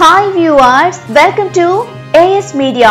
Hi viewers, welcome to AS Media.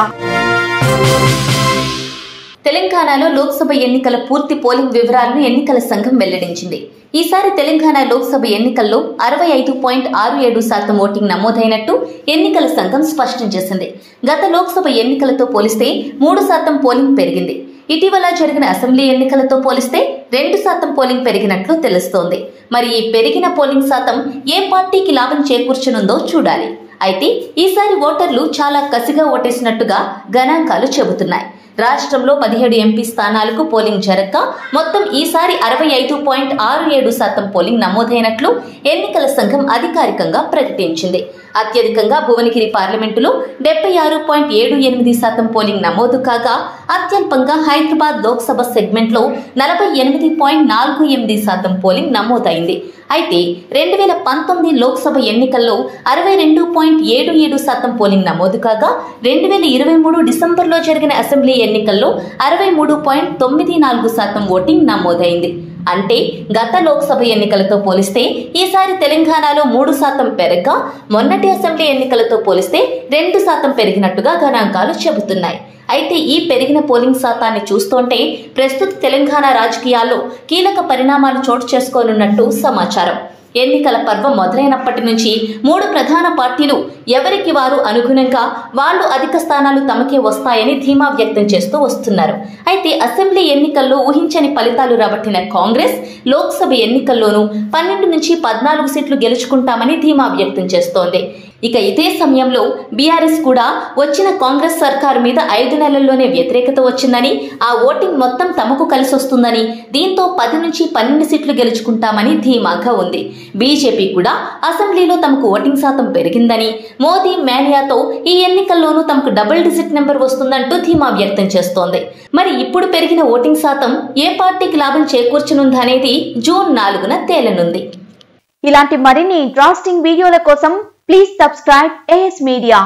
తెలంగాణలో లోక్సభ ఎన్నికల పూర్తి పోలింగ్ వివరాలను ఎన్నికల సంఘం వెల్లడించింది. ఈసారి తెలంగాణ లోక్సభ ఎన్నికల్లో 65.67% ఓటింగ్ నమోదైనట్టు ఎన్నికల సంఘం స్పష్టం చేసింది. గత లోక్సభ ఎన్నికలతో పోలిస్తే 3% పోలింగ్ పెరిగింది. ఇటీవల జరిగిన అసెంబ్లీ ఎన్నికలతో పోలిస్తే 2% పోలింగ్ పెరిగినట్లు తెలుస్తోంది. మరి ఈ పెరిగిన పోలింగ్ శాతం ఏ పార్టీకి లాభం చేకూర్చనుందో చూడాలి. అయితే ఈసారి ఓటర్లు చాలా కసిగా ఓటేసినట్టుగా గణాంకాలు చెబుతున్నాయి. రాష్ట్రంలో 17 ఎంపీ స్థానాలకు పోలింగ్ జరగక మొత్తం ఈసారి 65.67% పోలింగ్ నమోదైనట్లు ఎన్నికల సంఘం అధికారికంగా ప్రకటించింది. అత్యధికంగా భువనగిరి పార్లమెంటులో 76.78% పోలింగ్ నమోదు కాగా అత్యల్పంగా హైదరాబాద్ లోక్సభ సెగ్మెంట్లో 48.48% పోలింగ్ నమోదైంది. అయితే 2019 లోక్సభ ఎన్నికల్లో 62.77% పోలింగ్ నమోదు కాగా 2023 డిసెంబర్లో జరిగిన అసెంబ్లీ ఎన్నికల్లో 63.94% ఓటింగ్ నమోదైంది. అంటే గత లోక్సభ ఎన్నికలతో పోలిస్తే ఈసారి తెలంగాణలో 3% పెరగగా మొన్నటి అసెంబ్లీ ఎన్నికలతో పోలిస్తే 2% పెరిగినట్టుగా గణాంకాలు చెబుతున్నాయి. అయితే ఈ పెరిగిన పోలింగ్ శాతాన్ని చూస్తుంటే ప్రస్తుత తెలంగాణ రాజకీయాల్లో కీలక పరిణామాలు చోటు చేసుకోనున్నట్టు సమాచారం. ఎన్నికల పర్వం మొదలైనప్పటి నుంచి 3 ప్రధాన పార్టీలు ఎవరికి వారు అనుగుణంగా వాళ్ళు అధిక స్థానాలు తమకే వస్తాయని ధీమా వ్యక్తం చేస్తూ వస్తున్నారు. అయితే అసెంబ్లీ ఎన్నికల్లో ఊహించని ఫలితాలు రాబట్టిన కాంగ్రెస్ లోక్సభ ఎన్నికల్లోనూ 12 నుంచి 14 సీట్లు గెలుచుకుంటామని ధీమా వ్యక్తం చేస్తోంది. ఇక ఇదే సమయంలో బీఆర్ఎస్ కూడా వచ్చిన కాంగ్రెస్ సర్కారు మీద 5 నెలల్లోనే వ్యతిరేకత వచ్చిందని, ఆ ఓటింగ్ మొత్తం తమకు కలిసి వస్తుందని, దీంతో 10 నుంచి 12 సీట్లు గెలుచుకుంటామని ధీమాగా ఉంది. బీజేపీ కూడా అసెంబ్లీలో తమకు ఓటింగ్ శాతం పెరిగిందని, మోదీ మేనియాతో ఈ ఎన్నికల్లోనూ తమకు డబుల్ డిజిట్ నెంబర్ వస్తుందంటూ ధీమా వ్యక్తం చేస్తోంది. మరి ఇప్పుడు పెరిగిన ఓటింగ్ శాతం ఏ పార్టీకి లాభం చేకూర్చనుందనేది జూన్ 4న తేలనుంది. ఇలాంటి మరిన్ని ఇంట్రెస్టింగ్ వీడియోల కోసం ప్లీజ్ సబ్స్క్రైబ్ AS Media.